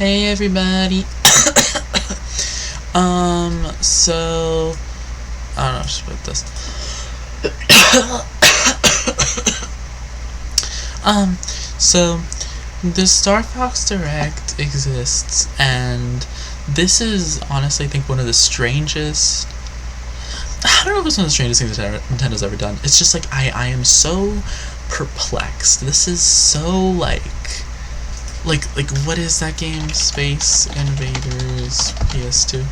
Hey everybody. So I don't know, just put this. So the Star Fox Direct exists, and this is honestly, I think, one of the strangest. I don't know if it's one of the strangest things that Nintendo's ever done. It's just like I am so perplexed. This is so like what is that game? Space Invaders PS2.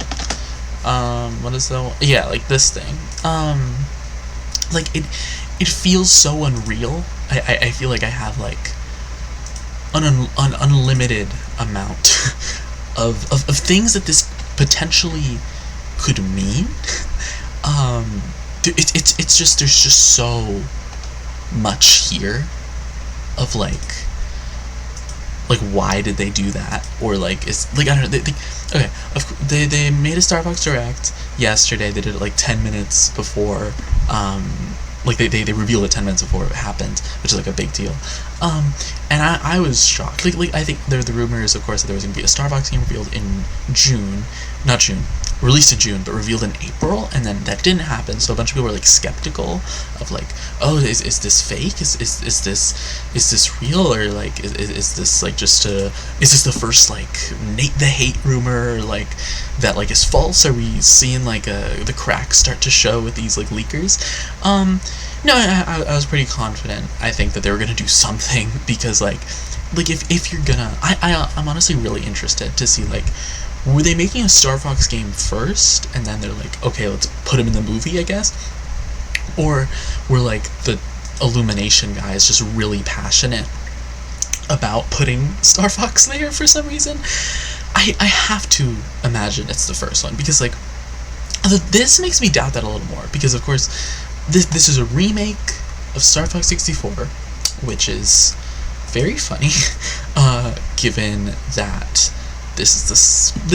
What is that one? Yeah, like this thing. Like it feels so unreal. I feel like I have like an unlimited amount of things that this potentially could mean. It's just, there's just so much here of like why did they do that, or like it's like I don't know. They made a Star Fox Direct yesterday. They did it like 10 minutes before. They revealed it 10 minutes before it happened, which is like a big deal. And I was shocked. Like I think the rumors, of course, that there was going to be a Star Fox game revealed in released in June, but revealed in April, and then that didn't happen. So a bunch of people were like skeptical of like, oh, is this fake? Is this real, or like is this like just is this the first like Nate the Hate rumor like that like is false? Are we seeing like the cracks start to show with these like leakers? No, I was pretty confident. I think that they were gonna do something, because like if you're gonna, I'm honestly really interested to see like, were they making a Star Fox game first, and then they're like, okay, let's put him in the movie, I guess? Or were like the Illumination guys just really passionate about putting Star Fox there for some reason? I have to imagine it's the first one, because like this makes me doubt that a little more, because of course this is a remake of Star Fox 64, which is very funny, given that this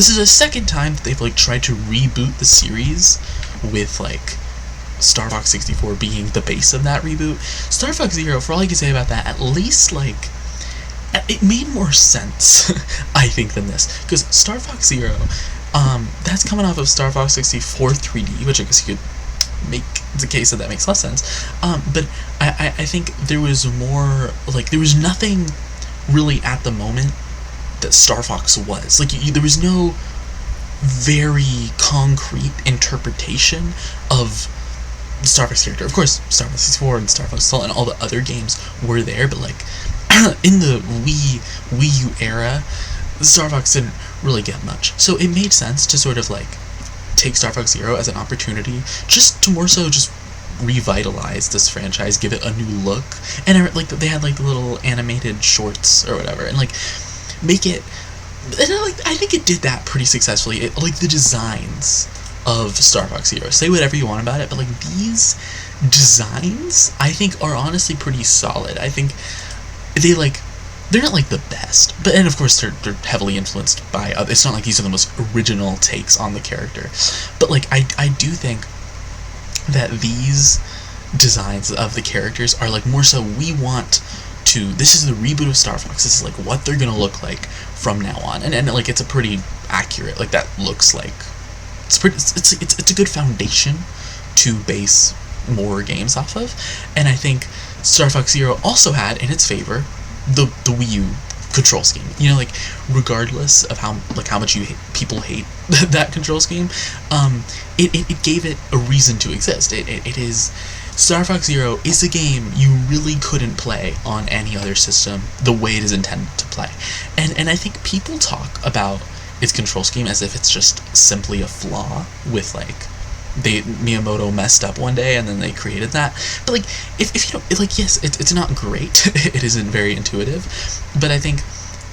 is the second time that they've like tried to reboot the series, with like Star Fox 64 being the base of that reboot. Star Fox Zero, for all I can say about that, at least like it made more sense I think than this, because Star Fox Zero, that's coming off of Star Fox 64 3D, which I guess you could make the case that makes less sense, but I think there was more, like there was nothing really at the moment that Star Fox was like. There was no very concrete interpretation of the Star Fox character. Of course, Star Fox 64 and Star Fox Assault and all the other games were there, but like in the Wii U era, Star Fox didn't really get much. So it made sense to sort of like take Star Fox Zero as an opportunity just to more so just revitalize this franchise, give it a new look, and like they had like the little animated shorts or whatever, and like make it, and I think it did that pretty successfully. It, like the designs of Star Fox Zero, say whatever you want about it, but like these designs I think are honestly pretty solid. I think they're not like the best, but, and of course they're heavily influenced by other, it's not like these are the most original takes on the character, but like I do think that these designs of the characters are like more so, we want to, this is the reboot of Star Fox, this is like what they're gonna look like from now on, and like it's a pretty accurate, like that looks like it's a good foundation to base more games off of. And I think Star Fox Zero also had in its favor the Wii U control scheme. You know, like regardless of how much people hate that control scheme, it gave it a reason to exist. It is, Star Fox Zero is a game you really couldn't play on any other system the way it is intended to play. And I think people talk about its control scheme as if it's just simply a flaw, with like Miyamoto messed up one day and then they created that. But like if you don't, like, yes, it's not great, it isn't very intuitive, but I think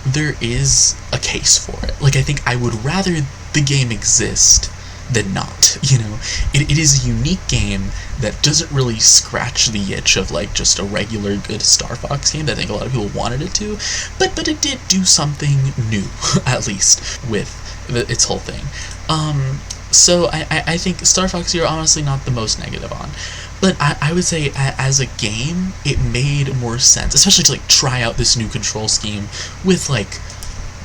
there is a case for it. Like I think I would rather the game exist than not, you know. It is a unique game that doesn't really scratch the itch of like just a regular good Star Fox game that I think a lot of people wanted it to, but it did do something new at least with its whole thing. So I think Star Fox Zero, honestly, not the most negative on, but I would say as a game it made more sense, especially to like try out this new control scheme with like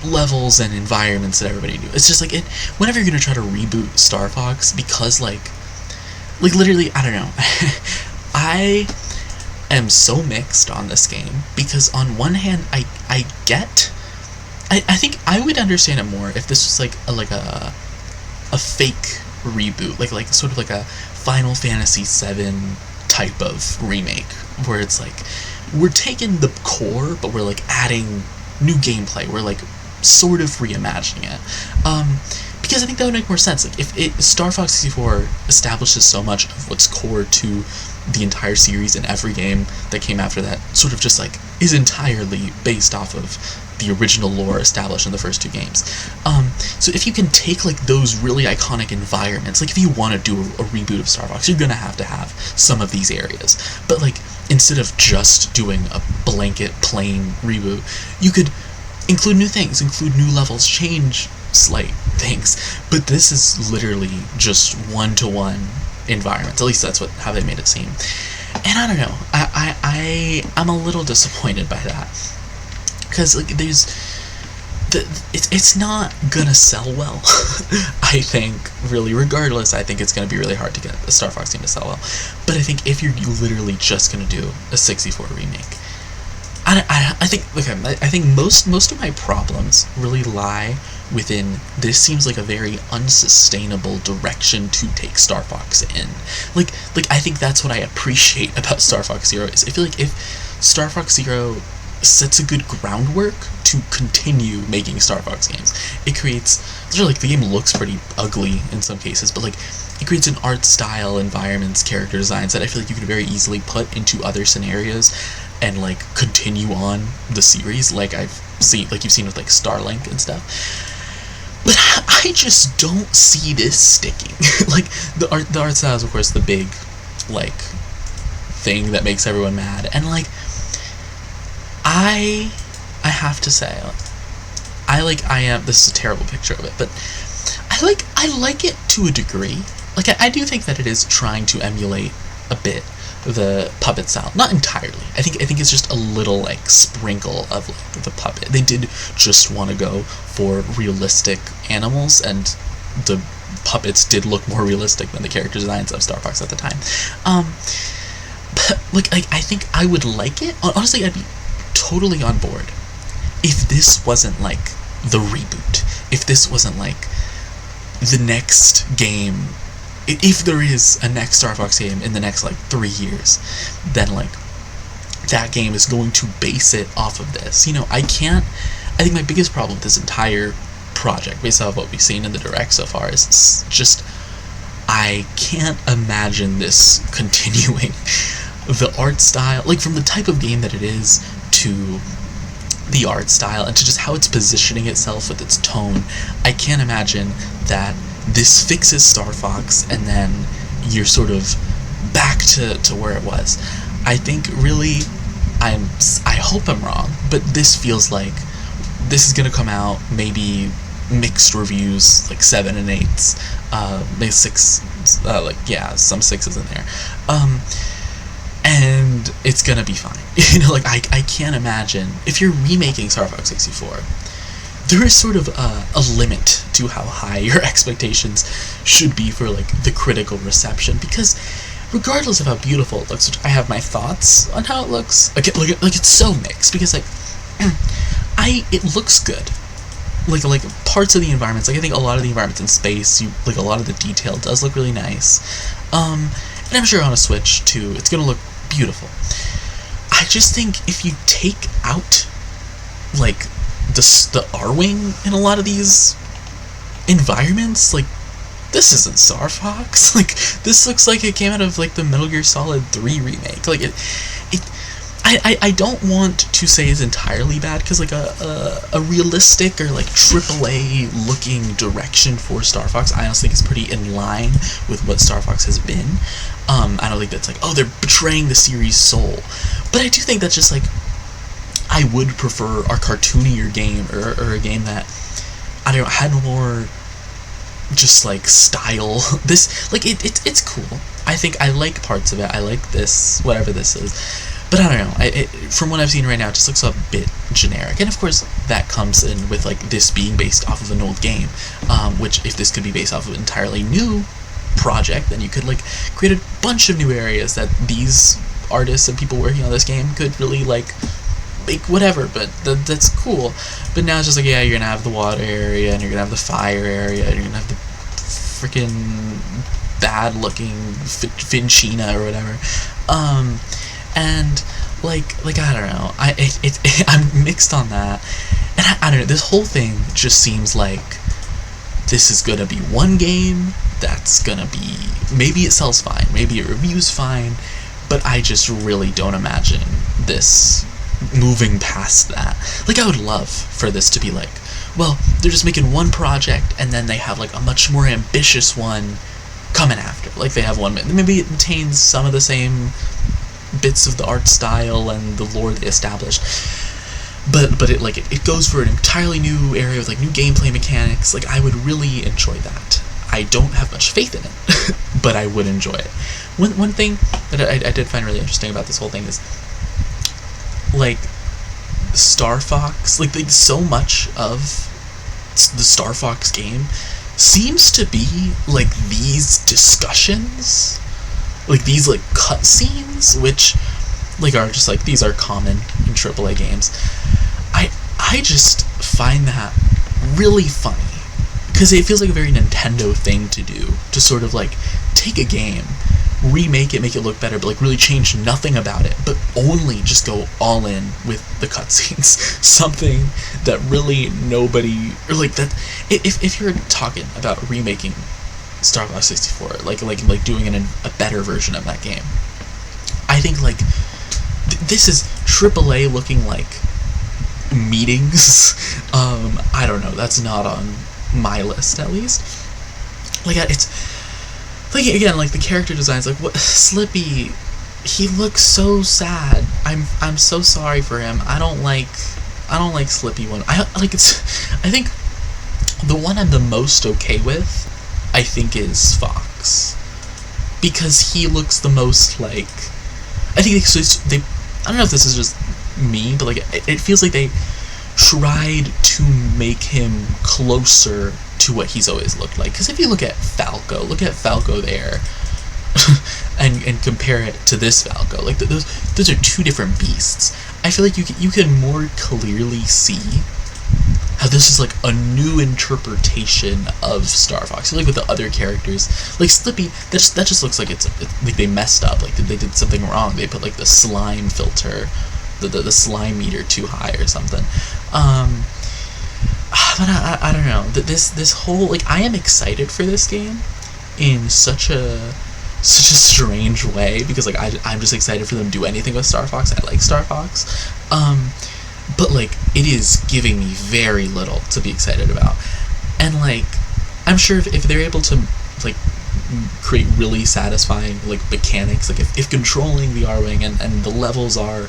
levels and environments that everybody knew. It's just like whenever you're gonna try to reboot Star Fox, because like literally, I don't know. I am so mixed on this game because on one hand, I think I would understand it more if this was like a fake reboot, like sort of like a Final Fantasy VII type of remake, where it's like we're taking the core, but we're like adding new gameplay. We're like sort of reimagining it. Because I think that would make more sense. Like if Star Fox 64 establishes so much of what's core to the entire series, and every game that came after that sort of just like is entirely based off of the original lore established in the first two games. So if you can take like those really iconic environments, like if you want to do a reboot of Star Fox, you're gonna have to have some of these areas. But like instead of just doing a blanket plain reboot, you could include new things, include new levels, change slight things. But this is literally just one-to-one environments. At least that's how they made it seem. And I don't know. I'm a little disappointed by that. Because like it's not gonna sell well. I think really, regardless, I think it's gonna be really hard to get a Star Fox game to sell well. But I think if you're literally just gonna do a 64 remake, I think most of my problems really lie within this. Seems like a very unsustainable direction to take Star Fox in. Like I think that's what I appreciate about Star Fox Zero is I feel like if Star Fox Zero sets a good groundwork to continue making Star Fox games, it creates like the game looks pretty ugly in some cases, but like it creates an art style, environments, character designs that I feel like you can very easily put into other scenarios and like continue on the series, like you've seen with like Starlink and stuff. But I just don't see this sticking. Like the art style is of course the big like thing that makes everyone mad, and like I have to say, I am. This is a terrible picture of it, but I like it to a degree. Like I do think that it is trying to emulate a bit the puppet style, not entirely. I think it's just a little like sprinkle of like the puppet. They did just want to go for realistic animals, and the puppets did look more realistic than the character designs of Star Fox at the time. But like I think I would like it. Honestly, I'd be totally on board if this wasn't like the reboot. If this wasn't like the next game. If there is a next Star Fox game in the next like 3 years, then like that game is going to base it off of this. I think my biggest problem with this entire project, based off what we've seen in the direct so far, is just I can't imagine this continuing. The art style, like from the type of game that it is to the art style and to just how it's positioning itself with its tone, I can't imagine that this fixes Star Fox and then you're sort of back to where it was. I think really, I hope I'm wrong, but this feels like this is gonna come out maybe mixed reviews, like 7 and 8s, maybe 6, some 6s in there, and it's gonna be fine. Like I can't imagine if you're remaking Star Fox 64. There is sort of a limit to how high your expectations should be for like the critical reception, because regardless of how beautiful it looks, which I have my thoughts on how it looks, like it's so mixed, because like it looks good, like parts of the environments, like I think a lot of the environments in space, like a lot of the detail does look really nice, and I'm sure on a Switch too it's gonna look beautiful. I just think if you take out like the R-Wing in a lot of these environments, like this isn't Star Fox. Like this looks like it came out of like the Metal Gear Solid 3 remake. Like I don't want to say it's entirely bad, because like a realistic or like AAA looking direction for Star Fox, I honestly think is pretty in line with what Star Fox has been. I don't think that's like, oh, they're betraying the series' soul, but I do think that's just like, I would prefer a cartoonier game, or a game that, I don't know, had more just like style. This, like, it's cool. I think I like parts of it. I like this, whatever this is. but I don't know. From what I've seen right now, it just looks a bit generic. And of course, that comes in with like this being based off of an old game, which if this could be based off of an entirely new project, then you could like create a bunch of new areas that these artists and people working on this game could really like make whatever. But that's cool. But now it's just like, yeah, you're gonna have the water area, and you're gonna have the fire area, and you're gonna have the freaking bad looking Finchina or whatever. And like I don't know, I'm mixed on that, and I don't know. This whole thing just seems like this is gonna be one game that's gonna be, maybe it sells fine, maybe it reviews fine, but I just really don't imagine this moving past that. Like, I would love for this to be like, well, they're just making one project and then they have like a much more ambitious one coming after. Like, they have one, maybe it retains some of the same bits of the art style and the lore they established, but it goes for an entirely new area with like new gameplay mechanics. Like, I would really enjoy that. I don't have much faith in it, but I would enjoy it. One thing that I did find really interesting about this whole thing is like Star Fox, like so much of the Star Fox game seems to be like these discussions, like these like cutscenes, which like are just like, these are common in AAA games. I just find that really funny, because it feels like a very Nintendo thing to do, to sort of like take a game, remake it, make it look better, but like really change nothing about it, but only just go all in with the cutscenes. Something that really nobody, or like that, if you're talking about remaking Star Fox 64, like doing a better version of that game, I think like this is AAA looking like meetings. I don't know, that's not on my list, at least. Like, it's like, again, like the character designs, like what Slippy, he looks so sad. I'm so sorry for him. I don't like Slippy one. I think the one I'm the most okay with, I think, is Fox, because he looks the most like, I think they I don't know if this is just me, but like it feels like they tried to make him closer to what he's always looked like. Because if you look at Falco there, and compare it to this Falco, like those are two different beasts. I feel like you can more clearly see how this is like a new interpretation of Star Fox. Like with the other characters, like Slippy, that just looks like it's like they messed up, like they did something wrong. They put like the slime filter, the slime meter too high or something. But I don't know. This whole, like, I am excited for this game in such a strange way, because like I'm just excited for them to do anything with Star Fox. I like Star Fox. But like it is giving me very little to be excited about. And like I'm sure if they're able to like create really satisfying like mechanics, like if controlling the R-Wing and the levels are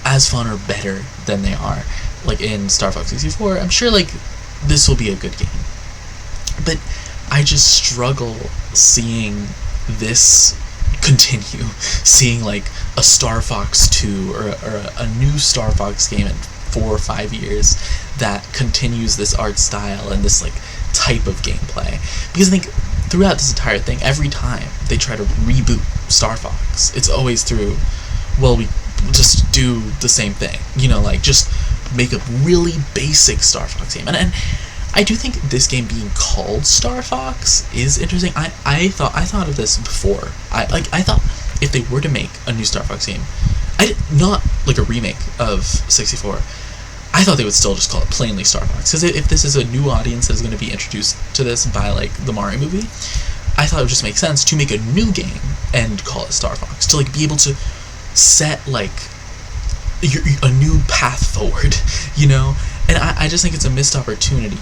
as fun or better than they are like in Star Fox 64, I'm sure like this will be a good game. But I just struggle seeing this continue, seeing like a Star Fox 2 or a new Star Fox game in 4 or 5 years that continues this art style and this like type of gameplay. Because I think throughout this entire thing, every time they try to reboot Star Fox, it's always through, well, we just do the same thing, you know, like just make a really basic Star Fox game. And I do think this game being called Star Fox is interesting. I thought of this before. I thought if they were to make a new Star Fox game, not like a remake of 64, I thought they would still just call it plainly Star Fox. Because if this is a new audience that is going to be introduced to this by like the Mario movie, I thought it would just make sense to make a new game and call it Star Fox, to like be able to set like a new path forward, you know. And I just think it's a missed opportunity.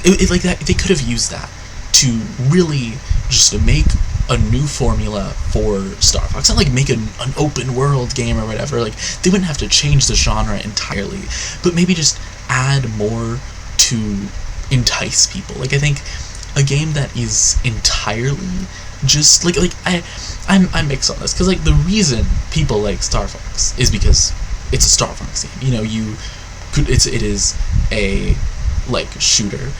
It like that, they could have used that to really just make a new formula for Star Fox. Not like make an open world game or whatever. Like they wouldn't have to change the genre entirely, but maybe just add more to entice people. Like I think a game that is entirely just I'm mixed on this, because like the reason people like Star Fox is because it's a Star Fox game. You know, it is a like shooter,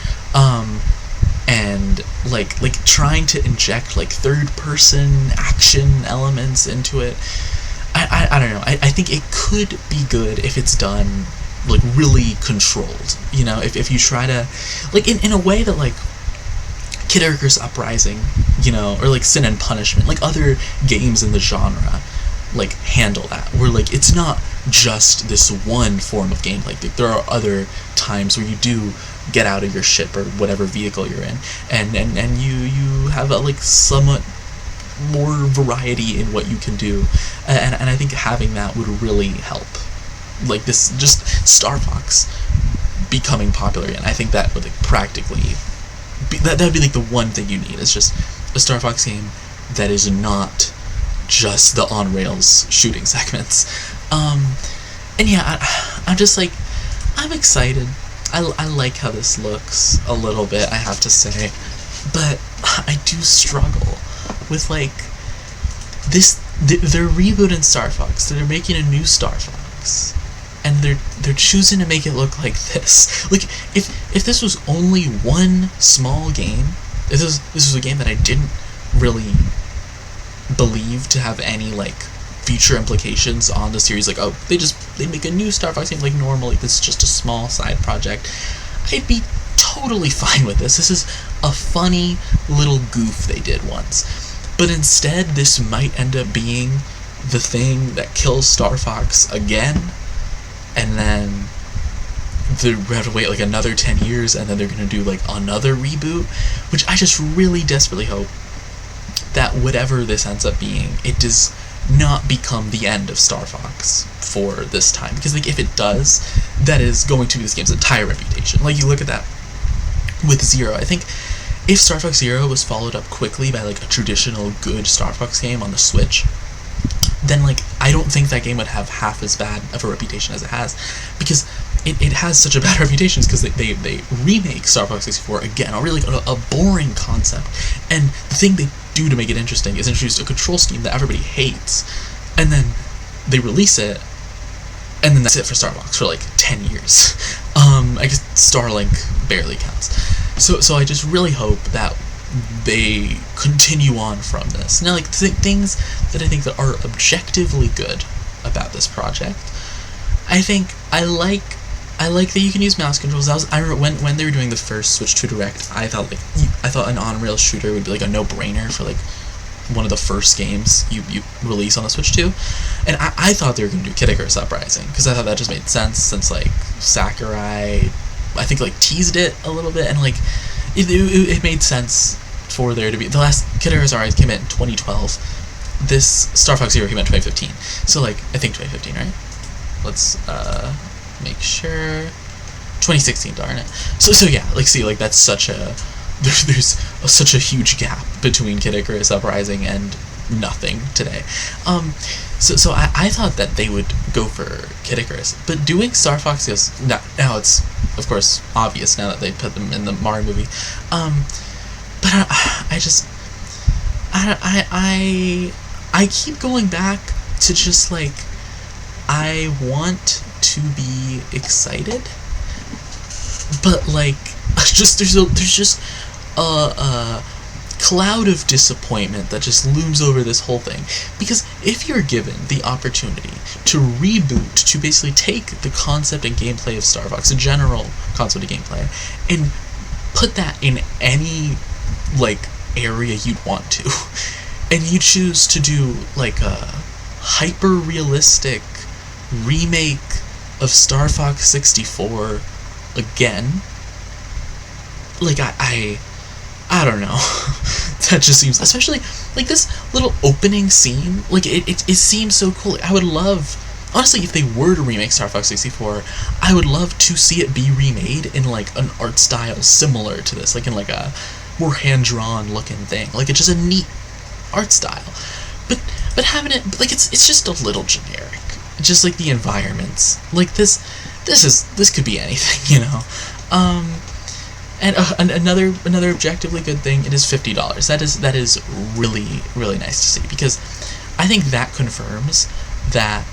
and like trying to inject like third person action elements into it. I don't know. I think it could be good if it's done like really controlled. You know, if you try to like in a way that like Kid Icarus Uprising, you know, or like Sin and Punishment, like other games in the genre, like handle that, where like it's not just this one form of gameplay. Like, there are other times where you do get out of your ship or whatever vehicle you're in, and you have a like somewhat more variety in what you can do, and I think having that would really help. Like this, just Star Fox becoming popular again. I think that would like practically that would be like the one thing you need. It's just a Star Fox game that is not just the on rails shooting segments. And yeah, I'm just like, I'm excited. I like how this looks a little bit, I have to say, but I do struggle with like this. They're rebooting Star Fox. They're making a new Star Fox, and they're choosing to make it look like this. Like if this was only one small game, if this was a game that I didn't really believe to have any like future implications on the series, like, oh, they make a new Star Fox game like normally, this is just a small side project, I'd be totally fine with this. This is a funny little goof they did once. But instead, this might end up being the thing that kills Star Fox again, and then we have to wait like another 10 years, and then they're going to do like another reboot, which I just really desperately hope that whatever this ends up being, it does not become the end of Star Fox for this time. Because like if it does, that is going to be this game's entire reputation. Like, you look at that with Zero. I think if Star Fox Zero was followed up quickly by like a traditional good Star Fox game on the Switch, then like I don't think that game would have half as bad of a reputation as it has, because it has such a bad reputation because they remake Star Fox 64 again, a really a boring concept, and the thing they do to make it interesting is introduce a control scheme that everybody hates, and then they release it, and then that's it for Star Fox for like 10 years. I guess Starlink barely counts. So I just really hope that they continue on from this. Now, like, things that I think that are objectively good about this project, I think I like that you can use mouse controls. I remember when they were doing the first Switch 2 Direct, I thought an on-rails shooter would be like a no-brainer for like one of the first games you release on the Switch 2, and I thought they were going to do Kid Icarus Uprising, because I thought that just made sense, since like Sakurai, I think, like teased it a little bit, and like it made sense for there to be, the last Kid Icarus Uprising came out in 2012, this Star Fox Zero came out in 2015, so like I think 2015, right? Let's make sure. 2016, darn it. So yeah, like, see, like that's such a there's such a huge gap between Kid Icarus Uprising and nothing today. So I thought that they would go for Kid Icarus, but doing Star Fox is now it's of course obvious now that they put them in the Mario movie. But I keep going back to just like, I want to be excited, but like there's just a cloud of disappointment that just looms over this whole thing. Because if you're given the opportunity to reboot, to basically take the concept and gameplay of Star Fox, the general concept of gameplay, and put that in any like area you'd want to, and you choose to do like a hyper realistic remake of Star Fox 64 again, like I don't know. That just seems, especially like this little opening scene, like it seems so cool. I would love, honestly, if they were to remake Star Fox 64, I would love to see it be remade in like an art style similar to this, like in like a more hand-drawn looking thing. Like, it's just a neat art style. But having it, like, it's just a little generic. Just like the environments. Like this could be anything, you know. And another objectively good thing, it is $50. That is really, really nice to see, because I think that confirms that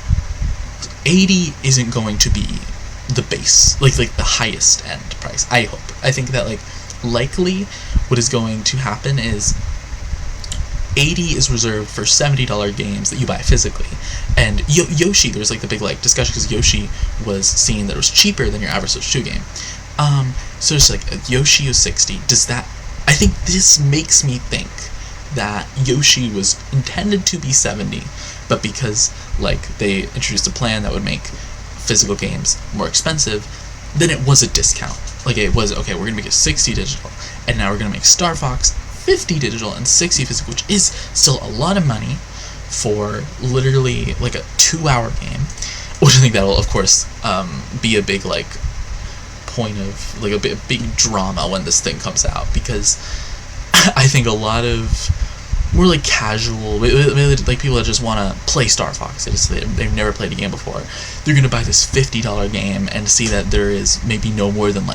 80 isn't going to be the base, like the highest end price. I hope. I think that likely what is going to happen is 80 is reserved for $70 games that you buy physically. And Yoshi, there was the big discussion because Yoshi was seen that it was cheaper than your average Switch 2 game. So it's Yoshi is 60. Does that? I think this makes me think that Yoshi was intended to be 70, but because they introduced a plan that would make physical games more expensive, then it was a discount. It was, okay, we're gonna make it 60 digital, and now we're gonna make Star Fox 50 digital and 60 physical, which is still a lot of money for literally a 2-hour game, which I think that will of course be a big point of a big drama when this thing comes out, because I think a lot of more casual, people that just want to play Star Fox, they've never played a game before, they're gonna buy this $50 game and see that there is maybe no more than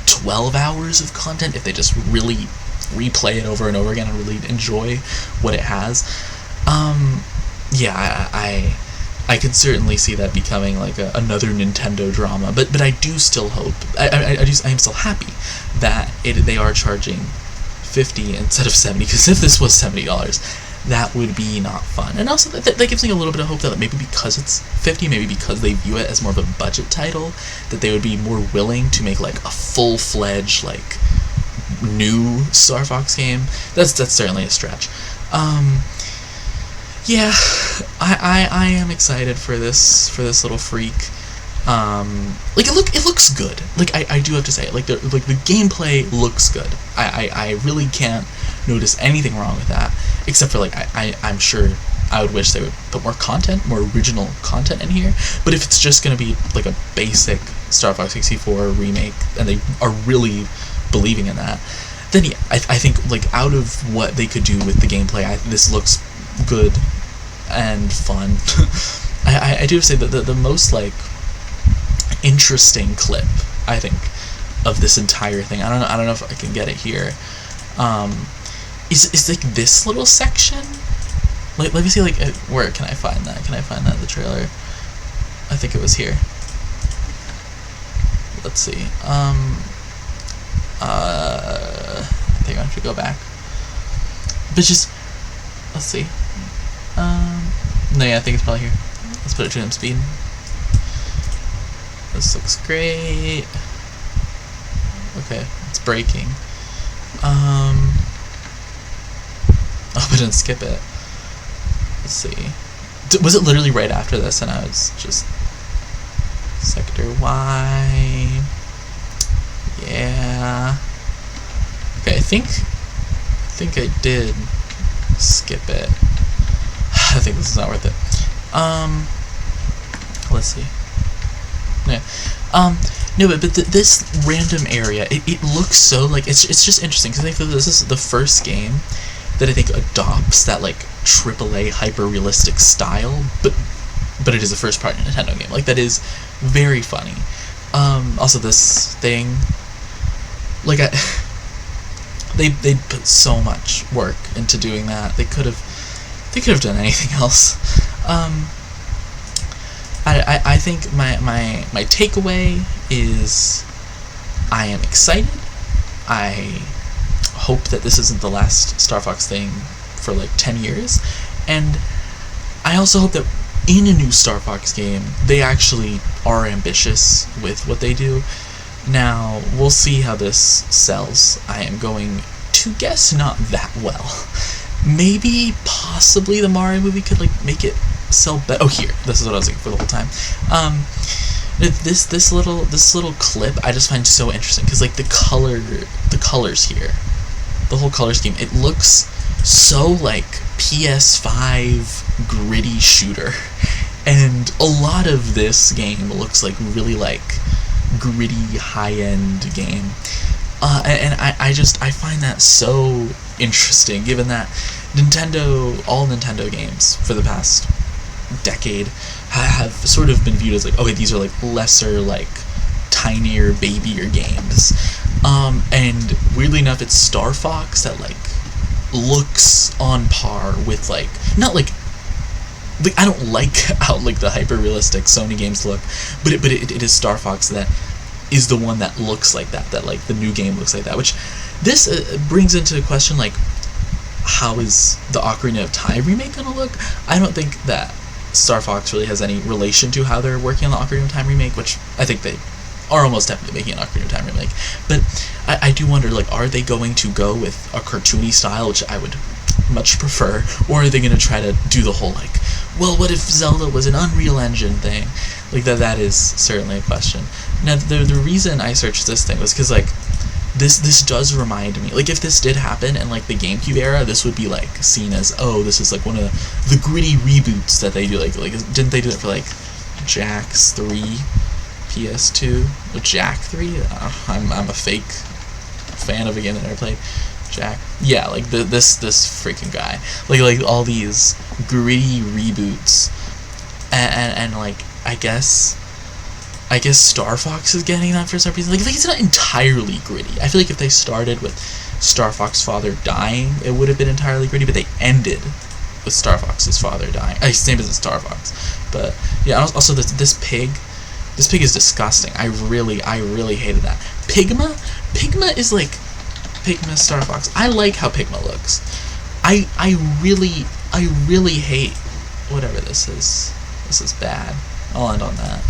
12 hours of content if they just really replay it over and over again and really enjoy what it has. Yeah, I can certainly see that becoming another Nintendo drama, but I do still hope, I am still happy that they are charging 50 instead of 70, because if this was $70, that would be not fun. And also that gives me a little bit of hope that maybe because it's 50, maybe because they view it as more of a budget title, that they would be more willing to make a full-fledged new Star Fox game. That's certainly a stretch. Yeah, I am excited for this little freak. It looks good. I do have to say, the gameplay looks good. I really can't notice anything wrong with that, except for I'm sure I would wish they would put more content, more original content in here. But if it's just gonna be a basic Star Fox 64 remake, and they are really believing in that, then yeah, I think out of what they could do with the gameplay, this looks good and fun. I do have to say that the most interesting clip, I think, of this entire thing, I don't know if I can get it here, is this little section. Let me see where can I find that? Can I find that in the trailer? I think it was here. Let's see. I think I have to go back. But just, let's see. No, yeah, I think it's probably here. Let's put it to speed. This looks great. Okay, it's breaking. Oh, I didn't skip it. Let's see. Was it literally right after this and I was just... Sector Y... Yeah... Okay, I think I did skip it. I think this is not worth it. Let's see. Yeah. No, but this random area, it looks so, it's just interesting, because I think that this is the first game that I think adopts that, AAA hyper-realistic style, but it is a first-party Nintendo game. That is very funny. Also this thing, they put so much work into doing that. They could have done anything else. I think my takeaway is I am excited. I hope that this isn't the last Star Fox thing for 10 years, and I also hope that in a new Star Fox game they actually are ambitious with what they do. Now, we'll see how this sells. I am going to guess not that well. Maybe, possibly the Mario movie could make it sell better. Oh, here, this is what I was looking for the whole time. This little clip I just find so interesting, because the colors here, the whole color scheme, it looks so PS5 gritty shooter, and a lot of this game looks really gritty high-end game, and I find that so interesting, given that all Nintendo games for the past decade have sort of been viewed as okay, these are lesser, tinier, babyier games, And weirdly enough, it's Star Fox that like looks on par with like not like I don't like how like the hyper realistic Sony games look, but it is Star Fox that is the one that looks like that like the new game looks like that, which this brings into question like how is the Ocarina of Time remake gonna look? I don't think that Star Fox really has any relation to how they're working on the Ocarina of Time remake, which I think they are almost definitely making an Ocarina of Time remake. But I do wonder, like, are they going to go with a cartoony style, which I would much prefer, or are they going to try to do the whole, like, well, what if Zelda was an Unreal Engine thing? Like, that is certainly a question. Now, the reason I searched this thing was because, like, this does remind me, like, if this did happen in, like, the GameCube era, this would be, like, seen as, oh, this is, like, one of the gritty reboots that they do, like didn't they do it for, like, Jax 3, PS2, or Jak 3? I'm a fake fan of a game that I never played. Jak. Yeah, like, this freaking guy. Like, all these gritty reboots, and like, I guess Star Fox is getting that for some reason. Like it's not entirely gritty. I feel like if they started with Star Fox's father dying, it would have been entirely gritty, but they ended with Star Fox's father dying. Same as in Star Fox. But yeah, also this pig is disgusting. I really hated that. Pigma is like Pigma Star Fox. I like how Pigma looks. I really hate whatever this is. This is bad. I'll end on that.